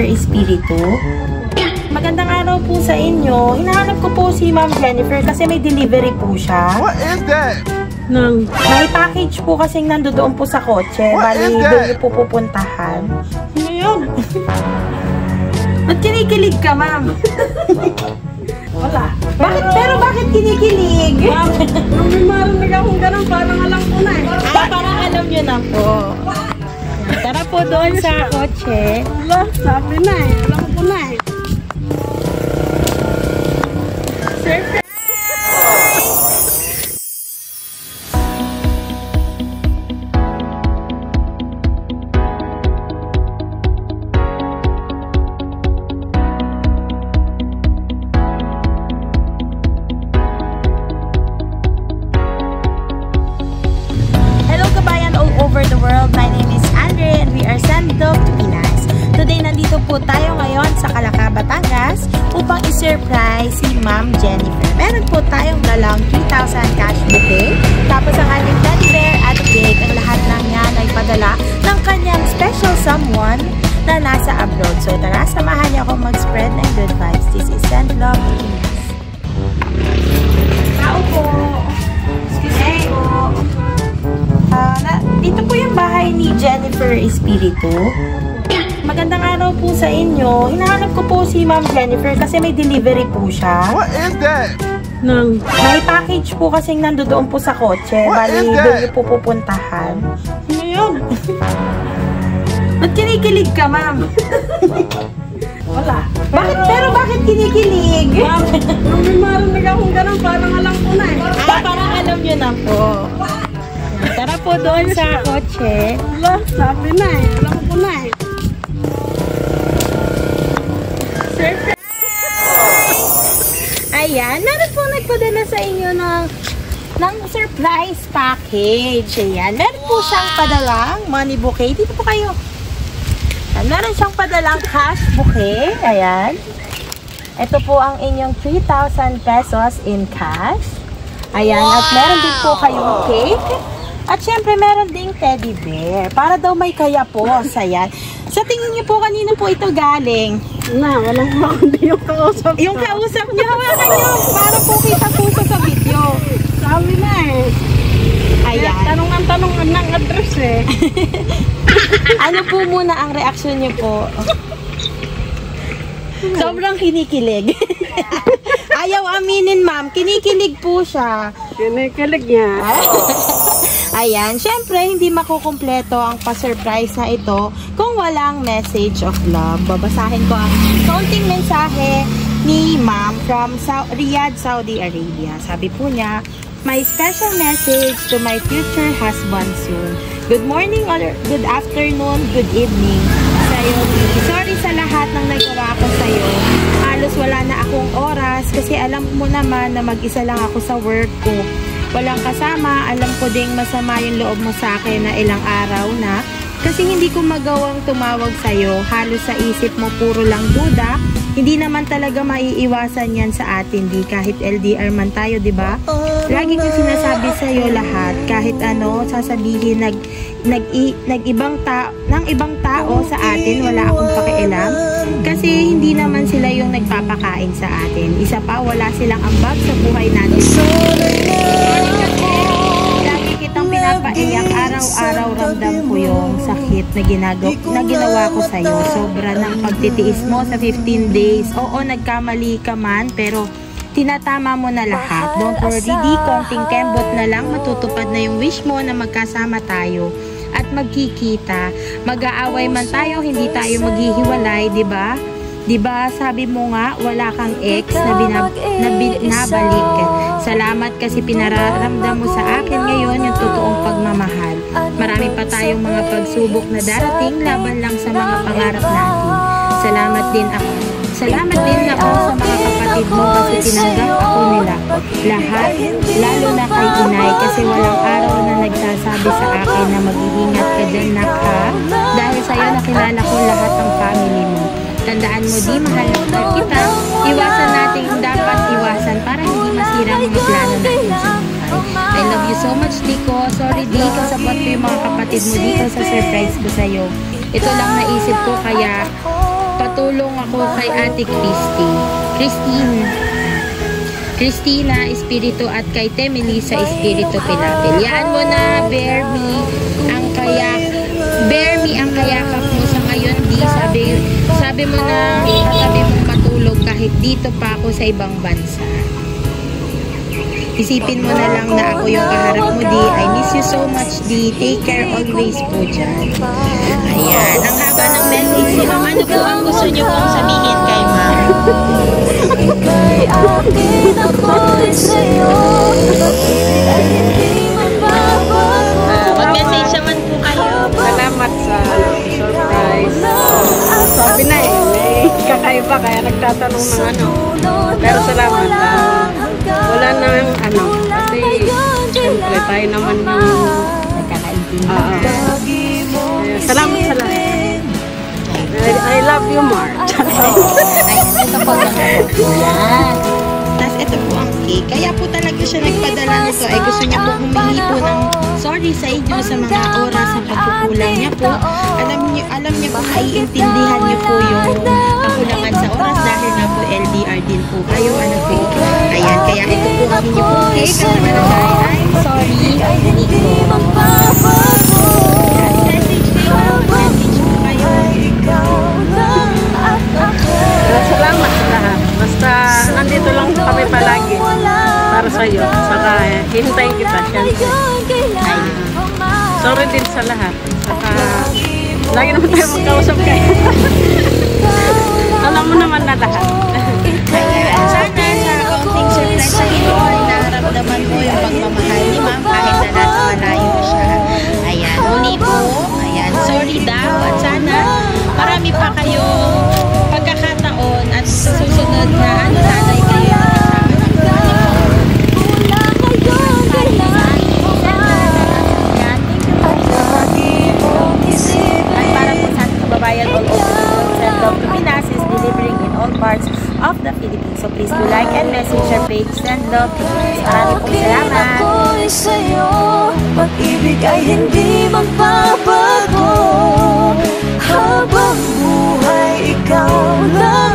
Espiritu. Magandang araw po sa inyo. Hinahanap ko po si Ma'am Jennifer kasi may delivery po siya. What is that? May package po kasing nandoon po sa kotse. Bali, doon niyo po pupuntahan. Ano yun? Ba't kinikilig ka, ma'am? Wala. Bakit kinikilig? Ma'am, may marinig akong ganun, parang alam ko na eh. Parang alam niyo na po. Tara po doon sa kotse. Wala, sabi na eh. Alam ko na eh. Over the world. My name is Andre and we are Sandok Pinas. Today, nandito po tayo ngayon sa Calaca, Batangas upang i-surprise si Ma'am Jennifer. Meron po tayong dalang 3,000 cash bouquet. Tapos ang ating teddy bear at cake. Ang lahat ng yan ay padala ng kanyang special someone na nasa abroad. So tara, samahan niyo ako mag-spread ng good vibes. This is Sandok Pinas. Tao po. Excuse me po. Dito po yung bahay ni Jennifer Espiritu. Magandang araw po sa inyo. Hinahanap ko po si Ma'am Jennifer kasi may delivery po siya. What is that? May package po kasing nandoon po sa kotse. Bali, doon niyo po pupuntahan. Ano yun? Ba't kinikilig ka, ma'am? Wala. Bakit kinikilig? Ma'am, may marinig akong ganun, parang alam ko na eh. Parang alam niyo na po. Tara po doon sa kotse. Wala, sabi na eh. Alam ko na eh. Ayan, meron po nagpadala sa inyo ng surprise package. Ayan, meron po siyang padalang money bouquet. Dito po kayo. Ayan, meron siyang padalang cash bouquet. Ayan. Ito po ang inyong 3,000 pesos in cash. Ayan, at meron din po kayong cake. At syempre, meron ding teddy bear. Para daw may kayapos. Ayan. Sa tingin niyo po, kanino po ito galing? Walang makundi yung kausap. Yung kausap niyo, hawakan niyo. Para po kita po sa video. Sabi na eh. Ayan. Tanong ng address eh. Ano po muna ang reaksyon niyo po? Sobrang kinikilig. Ayaw aminin, ma'am. Kinikilig po siya. Kinikilig niya. Ayan, syempre hindi makukumpleto ang pa-surprise na ito kung walang message of love. Babasahin ko ang kaunting mensahe ni Ma'am from Riyadh, Saudi Arabia. Sabi po niya, "My special message to my future husband soon. Good morning or good afternoon, good evening. Sa'yo, sorry sa lahat ng nagawa ko sa'yo. Halos wala na akong oras kasi alam mo naman na mag-isa lang ako sa work ko. Walang kasama, alam ko ding masama yung loob mo sa akin na ilang araw na kasi hindi ko magawang tumawag sa'yo. Halos sa isip mo puro lang duda. Hindi naman talaga maiiwasan yan sa atin, di kahit LDR man tayo, di ba? Lagi ko sinasabi sa'yo lahat, kahit ano sasabihin ng ibang tao sa atin, wala akong pakialam. Kasi hindi naman sila yung nagpapakain sa atin. Isa pa, wala silang ambag sa buhay natin. Lagi kitang pinapaiyak, araw-araw ramdam ko yung sakit na ginawa ko sa'yo. Sobra ng pagtitiis mo sa 15 days. Oo, nagkamali ka man, pero tinatama mo na lahat. Don't worry, di konting kembot na lang, matutupad na yung wish mo na magkasama tayo at magkikita. Mag-aaway man tayo, hindi tayo maghihiwalay, di ba? Di ba sabi mo nga, wala kang ex na binabalik. Salamat kasi pinararamdam mo sa akin ngayon yung totoong pagmamahal. Marami pa tayong mga pagsubok na darating laban lang sa mga pangarap natin. Salamat din ako sa mga kapatid mo kasi tinanggap ako nila. Lahat, lalo na kay inay kasi walang araw na nagsasabi sa akin na mag-iingat ka dyan na ka dahil sa'yo nakilala ko lahat ng family mo. Tandaan mo di, mahal kita. Iwasan natin yung dapat iwasan para hindi masira ang mga plano natin sa buhay. I love you so much, Dico. Sorry, Di, kasabot ko yung mga kapatid mo dito sa surprise ko sa'yo. Ito lang naisip ko, kaya Tumutulong ako kay Ate Christina Espiritu at kay Temelisa Espiritu Pilapil. Yaan mo na, bear me ang kayakap mo sa ngayon. Sabi mo na sabi mong matulog kahit dito pa ako sa ibang bansa. Isipin mo na lang na ako yung kaharap mo, di. I miss you so much, di. Take care always po dyan. Ayan. Ang haba ng message. Ano po ang gusto nyo pong sabihin kay Ma'am? Mag-message naman po kayo. Salamat sa surprise. Sabi na may kakaiba kaya nagtatanong ng ano. Pero salamat. Wala nang kasi siyempre tayo naman yung nagkakaintindihan. Salamat sa lahat. I love you, Mark. Ito po lang. Yan. Tapos ito po ang cake. Kaya po talaga siya nagpadala nito. Ay gusto niya po humingi po ng sorry sa inyo sa mga oras sa pagkukulang niya po. Alam niya po, maiintindihan niyo po yung kakulangan sa oras dahil nga po LDR din po kayo. Ayan, kaya ito po ang inyo po cake. Ang nakalagay, I'm sorry, Nico. Message kayo. Message po kayo. Salamat sa lahat. Basta nandito lang kami palagi para sa iyo. Saka hintayin kita siyempre. Sorry din sa lahat. Saka lagi naman tayo magkausap kayo. Alam mo naman na lahat. Ayan. Sana sa kaunting surprise sa iyo ay naramdaman mo yung pagmamahal ni Ma'am kahit na nasa malayo siya. Ayan. Uli po. Ayan. Sorry daw. At sana marami pa kayong pagkakataon at sa susunod na sanay kayo kababayan all over the world. Send love to Pinas is delivering in all parts of the Philippines. So please do like and message our page. Send love to Pinas. Maraming pong salamat. Pag-ibig ay hindi magbabago habang buhay ikaw lang.